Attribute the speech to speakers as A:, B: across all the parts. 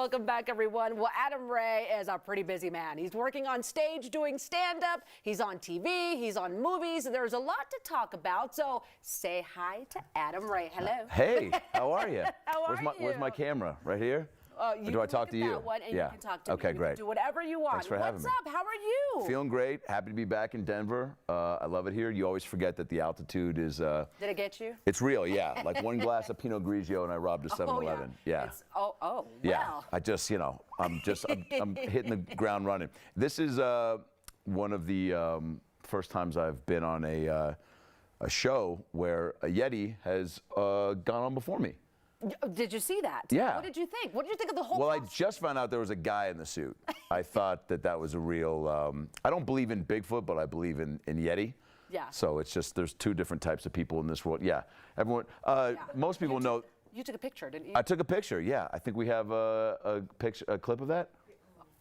A: Welcome back, everyone. Well, Adam Ray is a pretty busy man. He's working on stage doing stand-up. He's on TV. He's on movies. There's a lot to talk about. So say hi to Adam Ray. Hello.
B: Hey, how are you?
A: How are you?
B: Where's my camera? Right here? Or do I talk to you?
A: That one and you can talk to me.
B: Okay,
A: You
B: great.
A: can do whatever you want.
B: Thanks for having me.
A: What's up? How are you?
B: Feeling great. Happy to be back in Denver. I love it here. You always forget that the altitude is.
A: Did it get you?
B: It's real, yeah. Like one glass of Pinot Grigio and I robbed a 7-Eleven.
A: Yeah.
B: Yeah.
A: Wow.
B: I just, I'm hitting the ground running. This is one of the first times I've been on a show where a Yeti has gone on before me.
A: Did you see that?
B: Yeah.
A: What did you think? What did you think of the whole
B: Well,
A: costume?
B: I just found out there was a guy in the suit. I thought that was a real, I don't believe in Bigfoot, but I believe in Yeti.
A: Yeah.
B: So it's just, there's two different types of people in this world. Yeah. Everyone, most people know.
A: You took a picture, didn't you?
B: I took a picture, yeah. I think we have a clip of that.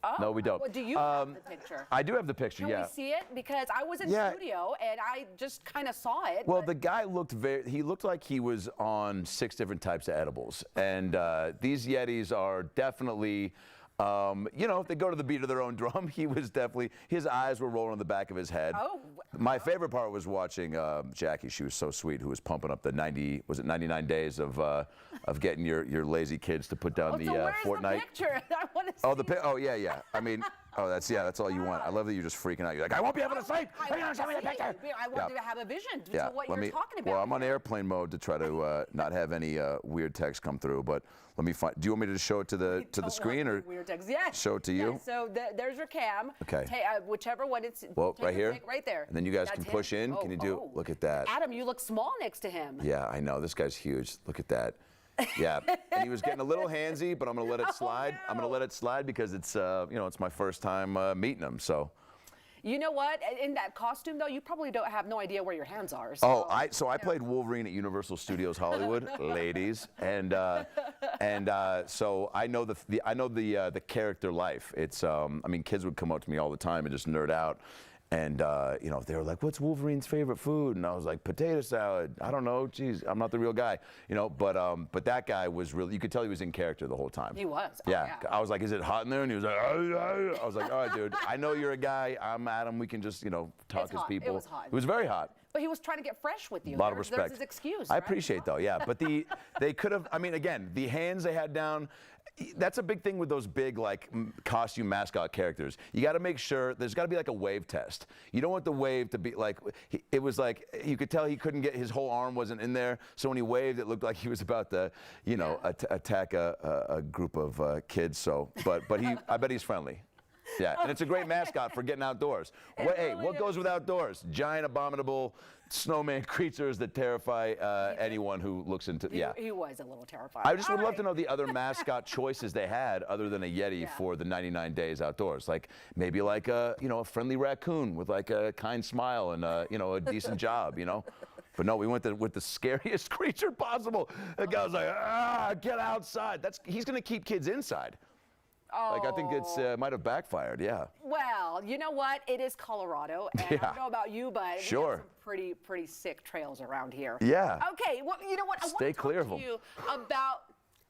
A: Oh,
B: no, we don't.
A: Well, do you have the picture?
B: I do have the picture,
A: Can
B: yeah.
A: we see it? Because I was in studio and I just kind of saw it.
B: Well, the guy looked he looked like he was on 6 different types of edibles. And these Yetis are definitely, they go to the beat of their own drum. He was definitely, his eyes were rolling on the back of his head.
A: Oh.
B: My favorite part was watching Jackie. She was so sweet, who was pumping up the 99 days of getting your lazy kids to put down the
A: so where's
B: Fortnite.
A: The picture? I want to see.
B: Oh, yeah. I mean, that's all you want. I love that you're just freaking out. You're like, I won't be able to sleep. Hang on, show me the picture.
A: I want to have a vision to what you're talking about.
B: Well, I'm on airplane mode to try to not have any weird text come through. But let me find. Do you want me to show it to the screen or
A: weird text? Yes.
B: Show it to you?
A: Yeah, so there's your cam.
B: Okay.
A: Whichever one it's.
B: Well, right here.
A: Right there.
B: And then you guys can push in. Can you do? Look at that.
A: Adam, you look small next to him.
B: Yeah, I know. This guy's huge. Look at that. Yeah, and he was getting a little handsy, but I'm going to let it slide.
A: No.
B: I'm going to let it slide because it's, it's my first time meeting him. So.
A: You know what? In that costume, though, you probably don't have no idea where your hands are.
B: So, I played Wolverine at Universal Studios Hollywood, ladies, and so I know the character life. It's I mean, kids would come up to me all the time and just nerd out. And, they were like, what's Wolverine's favorite food? And I was like, potato salad. I don't know. Geez, I'm not the real guy. But that guy was really, you could tell he was in character the whole time.
A: He was.
B: Yeah. I was like, is it hot in there? And he was like, I was like, all right, dude, I know you're a guy. I'm Adam. We can just, talk as people.
A: It was hot.
B: It was very hot.
A: But he was trying to get fresh with you.
B: A lot of respect.
A: There's his excuse.
B: I appreciate though, yeah. But they could have, I mean, again, the hands they had down, that's a big thing with those big costume mascot characters. You got to make sure there's got to be like a wave test. You don't want the wave to be like, it was like, you could tell he couldn't get, his whole arm wasn't in there. So when he waved, it looked like he was about to, attack a group of kids. So, but I bet he's friendly. Yeah, and it's a great mascot for getting outdoors. What goes with outdoors? Giant, abominable snowman creatures that terrify anyone who looks into.
A: He was a little terrifying.
B: I just would love to know the other mascot choices they had other than a Yeti for the 99 days outdoors. Like maybe like a friendly raccoon with like a kind smile and a decent job. But no, we went with the scariest creature possible. The guy was like, get outside. He's gonna keep kids inside. Like, I think it's might have backfired, yeah.
A: Well, you know what? It is Colorado, and I don't know about you, but we have some pretty sick trails around here.
B: Yeah.
A: Okay, well, you know what? I want to talk to you about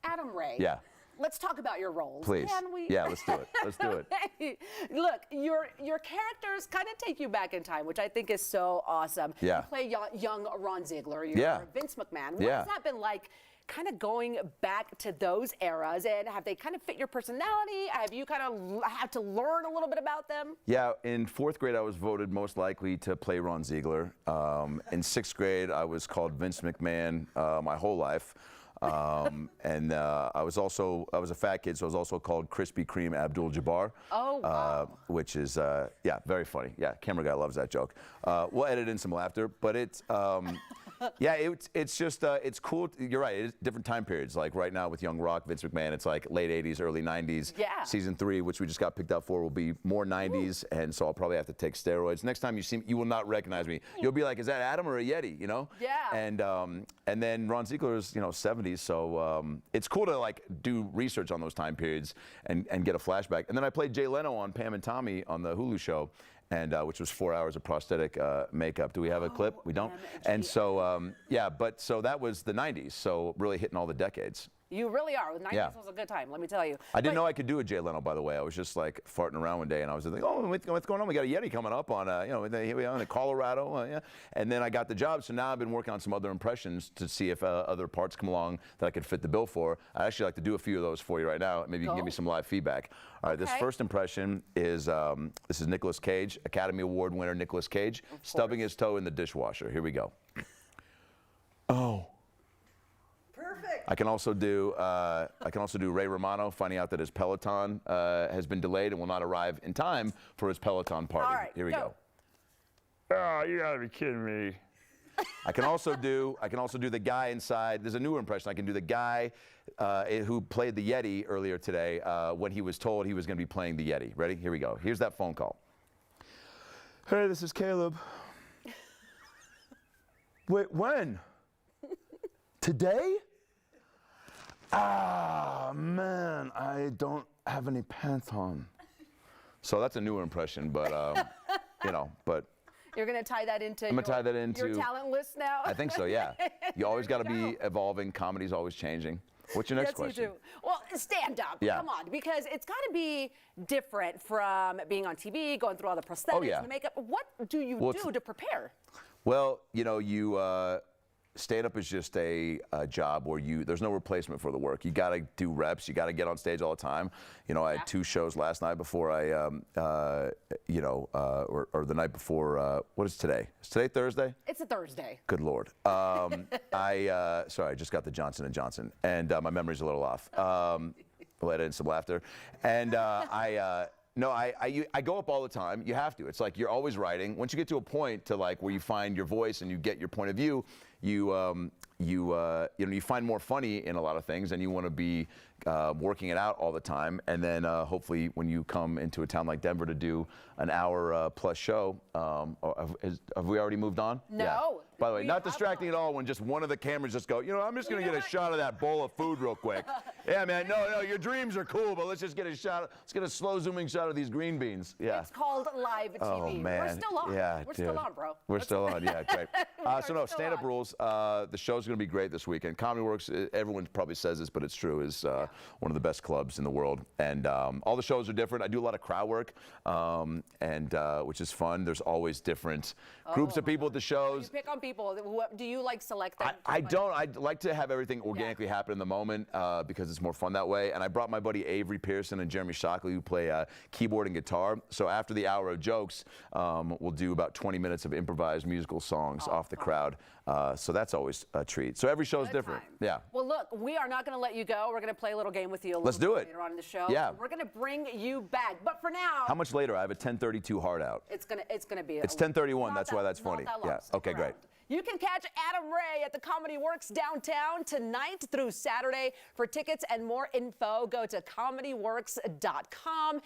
A: Adam Ray.
B: Yeah.
A: Let's talk about your roles.
B: Please.
A: Can we?
B: Yeah, let's do it. Let's do it.
A: Look, your characters kind of take you back in time, which I think is so awesome.
B: Yeah.
A: You play young Ron Ziegler. You're Vince McMahon. What has that been like? Kind of going back to those eras, and have they kind of fit your personality? Have you kind of had to learn a little bit about them?
B: Yeah, in 4th grade, I was voted most likely to play Ron Ziegler. In 6th grade, I was called Vince McMahon my whole life. And I was a fat kid, so I was also called Krispy Kreme Abdul-Jabbar.
A: Oh, wow.
B: Which is, very funny. Yeah, camera guy loves that joke. We'll edit in some laughter, but it's, it's just, it's cool. You're right, it's different time periods. Like right now with Young Rock, Vince McMahon, it's like late 80s, early 90s.
A: Yeah.
B: Season 3, which we just got picked up for, will be more 90s, and so I'll probably have to take steroids. Next time you see me, you will not recognize me. You'll be like, is that Adam or a Yeti,
A: Yeah.
B: And then Ron Ziegler is, 70s, so it's cool to do research on those time periods and get a flashback. And then I played Jay Leno on Pam and Tommy on the Hulu show, and which was 4 hours of prosthetic makeup. Do we have a clip? We don't. And so so that was the 90s. So really hitting all the decades.
A: You really are. 90s was a good time, let me tell you.
B: I didn't know I could do a Jay Leno, by the way. I was just like farting around one day, and I was like, oh, what's going on? We got a Yeti coming up on, here we are in Colorado. Yeah. And then I got the job, so now I've been working on some other impressions to see if other parts come along that I could fit the bill for. I'd actually like to do a few of those for you right now. Maybe you can give me some live feedback. All right, this first impression is, this is Nicolas Cage, Academy Award winner Nicolas Cage, stubbing his toe in the dishwasher. Here we go. Oh.
C: Perfect.
B: I can also do Ray Romano finding out that his Peloton has been delayed and will not arrive in time for his Peloton party.
A: All right,
B: here we go.
D: Oh, you gotta be kidding me.
B: I can also do the guy inside. There's a newer impression. I can do the guy who played the Yeti earlier today when he was told he was going to be playing the Yeti. Ready? Here we go. Here's that phone call. Hey, this is Caleb. Wait, when? Today? Ah, man, I don't have any pants on. So that's a newer impression, but but.
A: You're going to tie that into
B: your
A: talent list now?
B: I think so, yeah. You always got to be evolving. Comedy's always changing. What's your next question?
A: Yes, you do. Well, stand up.
B: Yeah.
A: Come on, because it's got to be different from being on TV, going through all the prosthetics and the makeup. What do you do to prepare?
B: Well, stand-up is just a job where there's no replacement for the work. You got to do reps. You got to get on stage all the time. I had 2 shows last night before or the night before. What is today? Is today Thursday?
A: It's a Thursday.
B: Good Lord. Sorry, I just got the Johnson & Johnson, and my memory's a little off. Let in some laughter. And I go up all the time. You have to. It's like you're always writing. Once you get to a point to like where you find your voice and you get your point of view, you find more funny in a lot of things, and you want to be working it out all the time. And then hopefully when you come into a town like Denver to do an hour plus show, have we already moved on?
A: No.
B: Yeah. By the way, not distracting at all when just one of the cameras just go, I'm just going to get a shot of that bowl of food real quick. Yeah, man, no, your dreams are cool, but let's just get a shot. Let's get a slow zooming shot of these green beans. Yeah.
A: It's called live TV.
B: Oh, man.
A: We're still on.
B: Yeah,
A: We're still on, bro.
B: We're still on, yeah, great. So no, stand-up rules. The show's going to be great this weekend. Comedy Works, everyone probably says this, but it's true, is one of the best clubs in the world. And all the shows are different. I do a lot of crowd work, which is fun. There's always different groups of people at the shows.
A: You pick on people. Do you select them?
B: I don't. I'd like to have everything organically happen in the moment because it's more fun that way. And I brought my buddy Avery Pearson and Jeremy Shockley, who play keyboard and guitar. So after the hour of jokes, we'll do about 20 minutes of improvised musical songs off the crowd. So that's always a treat. So every show is different. Yeah.
A: Well, look, we are not going to let you go. We're going to play a little game with you
B: Let's do it.
A: later on in the show.
B: Yeah.
A: We're going to bring you back. But for now.
B: How much later? I have a 10:32 hard out.
A: It's gonna be.
B: It's 10:31. That's why that's funny.
A: Not that long.
B: Yeah. Okay, great.
A: You can catch Adam Ray at the Comedy Works downtown tonight through Saturday. For tickets and more info, go to comedyworks.com.